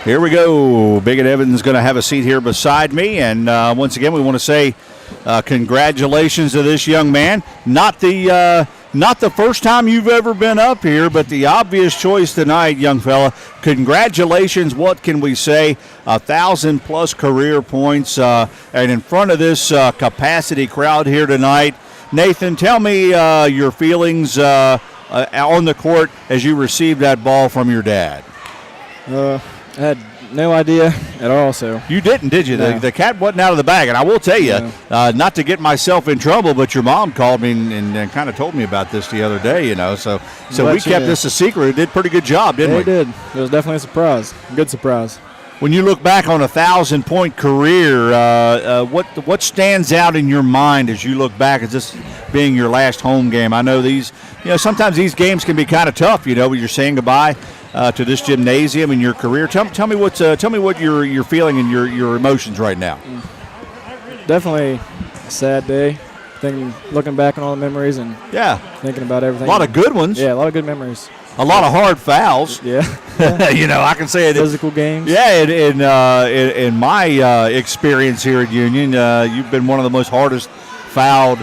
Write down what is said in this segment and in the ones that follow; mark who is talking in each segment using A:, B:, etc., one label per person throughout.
A: Here we go. Bigot Evans going to have a seat here beside me. And once again, we want to say congratulations to this young man. Not the first time you've ever been up here, but the obvious choice tonight, young fella. Congratulations. What can we say? 1,000+ career points. And in front of this capacity crowd here tonight, Nathan, tell me your feelings on the court as you received that ball from your dad.
B: I had no idea at all. So
A: you didn't, did you?
B: No.
A: The cat wasn't out of the bag, and I will tell you, not to get myself in trouble, but your mom called me and kind of told me about this the other day. You know, so we kept this a secret. It did a pretty good job, didn't we?
B: It did. It was definitely a surprise. A good surprise.
A: When you look back on a 1,000-point career, what stands out in your mind as you look back as this being your last home game? I know sometimes these games can be kind of tough. You know, when you're saying goodbye to this gymnasium in your career. Tell me what you're feeling and your emotions right now.
B: Definitely a sad day. Looking back on all the memories and thinking about everything.
A: A lot of good ones.
B: Yeah, a lot of good memories.
A: A lot of hard fouls.
B: Yeah.
A: I can say it.
B: Physical games.
A: Yeah, in my experience here at Union, you've been one of the most hardest fouled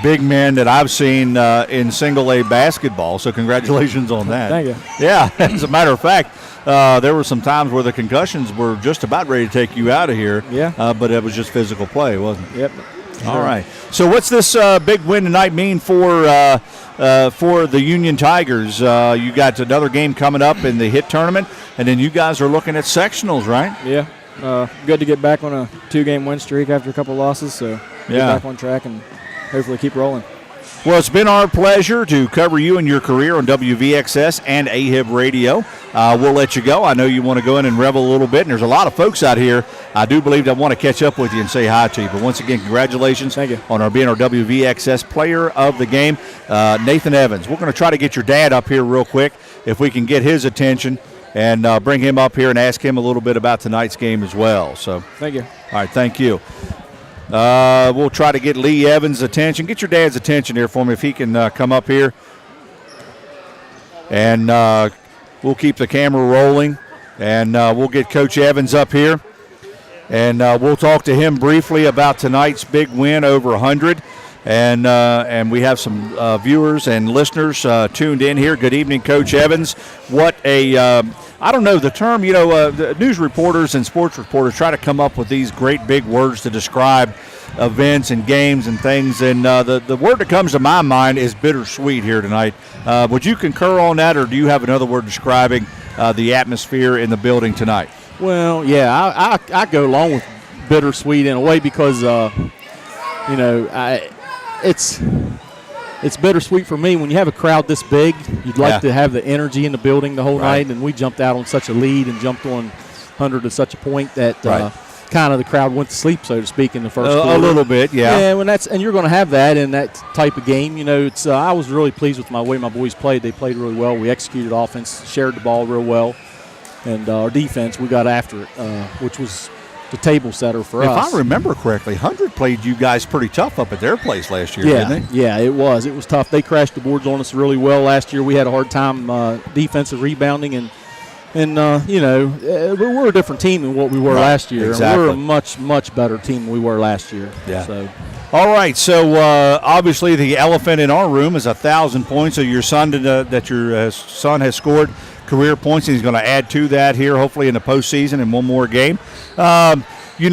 A: big men that I've seen in single-A basketball. So congratulations on that.
B: Thank you.
A: Yeah, as a matter of fact, there were some times where the concussions were just about ready to take you out of here.
B: Yeah.
A: But it was just physical play, wasn't it?
B: Yep.
A: Sure. All right. So what's this big win tonight mean for the Union Tigers? You got another game coming up in the HIT tournament, and then you guys are looking at sectionals, right?
B: Yeah. Good to get back on a 2-game win streak after a couple losses. So get back on track and hopefully keep rolling.
A: Well, it's been our pleasure to cover you and your career on WVXS and AHIB Radio. We'll let you go. I know you want to go in and revel a little bit, and there's a lot of folks out here I do believe that want to catch up with you and say hi to you. But once again, congratulations on being our WVXS Player of the Game, Nathan Evans. We're going to try to get your dad up here real quick if we can get his attention and bring him up here and ask him a little bit about tonight's game as well. So,
B: thank you.
A: All right, thank you. We'll try to get Lee Evans' attention. Get your dad's attention here for me if he can come up here. And we'll keep the camera rolling, and we'll get Coach Evans up here. And we'll talk to him briefly about tonight's big win over 100. And we have some viewers and listeners tuned in here. Good evening, Coach Evans. What I don't know the term, the news reporters and sports reporters try to come up with these great big words to describe events and games and things. And the word that comes to my mind is bittersweet here tonight. Would you concur on that, or do you have another word describing the atmosphere in the building tonight?
C: Well, yeah, I go along with bittersweet in a way because, it's bittersweet for me when you have a crowd this big. You'd like to have the energy in the building the whole night, and we jumped out on such a lead and jumped on 100 to such a point that kind of the crowd went to sleep, so to speak, in the first quarter.
A: A little bit, yeah.
C: Yeah, and you're going to have that in that type of game. It's I was really pleased with my way my boys played. They played really well. We executed offense, shared the ball real well, and our defense, we got after it, which was the table setter for us.
A: If I remember correctly, 100 played you guys pretty tough up at their place last year, didn't they?
C: Yeah, it was. It was tough. They crashed the boards on us really well last year. We had a hard time defensive rebounding, and we're a different team than what we were last year.
A: Exactly.
C: And we're a much, much better team than we were last year.
A: Yeah.
C: So.
A: All right, so obviously the elephant in our room is 1,000 points. So your son son has scored career points, and he's going to add to that here, hopefully in the postseason in one more game. And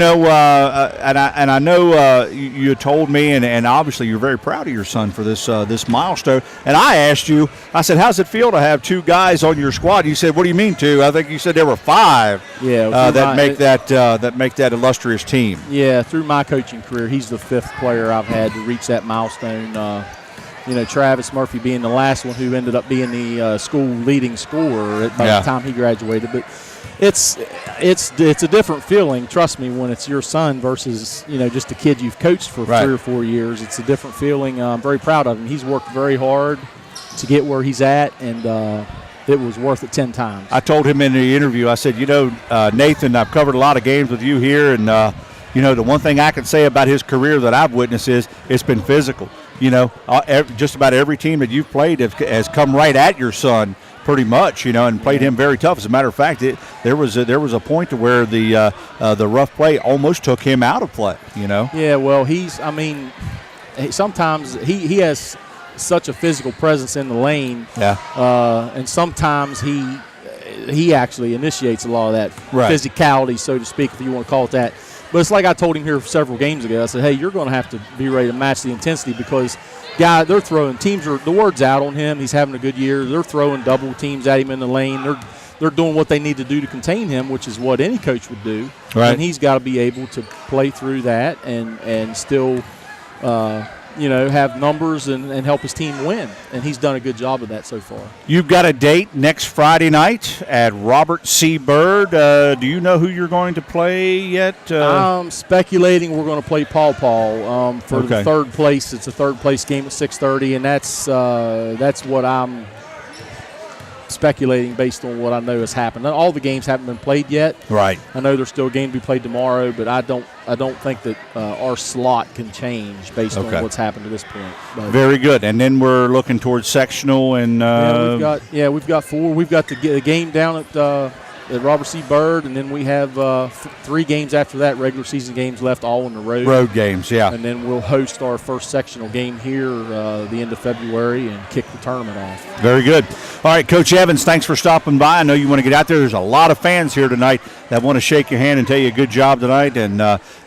A: I know you told me, and obviously you're very proud of your son for this milestone. And I asked you, I said, how's it feel to have 2 guys on your squad? You said, what do you mean 2? I think you said there were 5.
C: Yeah,
A: that make that illustrious team.
C: Yeah, through my coaching career, he's the 5th player I've had to reach that milestone. Travis Murphy being the last one who ended up being the school leading scorer by the time he graduated. But it's a different feeling, trust me, when it's your son versus just a kid you've coached for 3 or 4 years. It's a different feeling. I'm very proud of him. He's worked very hard to get where he's at, and it was worth it 10 times.
A: I told him in the interview, I said, Nathan, I've covered a lot of games with you here, and the one thing I can say about his career that I've witnessed is it's been physical. Just about every team that you've played has come right at your son pretty much, and played him very tough. As a matter of fact, there was a point to where the rough play almost took him out of play.
C: Yeah, well, sometimes he has such a physical presence in the lane.
A: Yeah.
C: And sometimes he actually initiates a lot of that physicality, so to speak, if you want to call it that. But it's like I told him here several games ago. I said, hey, you're going to have to be ready to match the intensity because, they're throwing the word's out on him. He's having a good year. They're throwing double teams at him in the lane. They're doing what they need to do to contain him, which is what any coach would do.
A: Right.
C: And he's got to be able to play through that and still have numbers and help his team win. And he's done a good job of that so far.
A: You've got a date next Friday night at Robert C. Byrd. Do you know who you're going to play yet?
C: I'm speculating we're going to play Paw for the third place. It's a third-place game at 6:30, and that's what I'm speculating based on what I know has happened. All the games haven't been played yet.
A: Right.
C: I know there's still a game to be played tomorrow, but I don't think that our slot can change based on what's happened to this point. But
A: very good. And then we're looking towards sectional and
C: we've got 4. We've got the game down at Robert C. Byrd, and then we have 3 games after that, regular season games left, all on the road.
A: Road games, yeah.
C: And then we'll host our first sectional game here the end of February and kick the tournament off.
A: Very good. All right, Coach Evans, thanks for stopping by. I know you want to get out there. There's a lot of fans here tonight that want to shake your hand and tell you a good job tonight and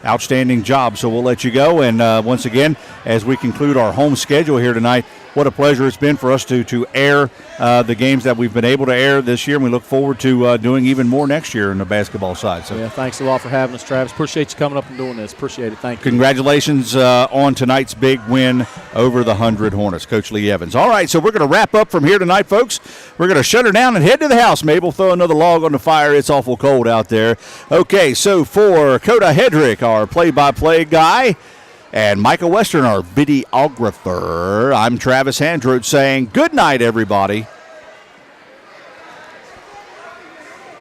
A: outstanding job. So we'll let you go. And once again, as we conclude our home schedule here tonight, what a pleasure it's been for us to air the games that we've been able to air this year, and we look forward to doing even more next year in the basketball side. So,
C: thanks a lot for having us, Travis. Appreciate you coming up and doing this. Appreciate it. Thank you.
A: Congratulations on tonight's big win over the 100 Hornets, Coach Lee Evans. All right, so we're going to wrap up from here tonight, folks. We're going to shut her down and head to the house. Mabel, throw another log on the fire. It's awful cold out there. Okay, so for Coda Hedrick, our play-by-play guy, and Michael Western, our videographer, I'm Travis Handroth saying good night, everybody.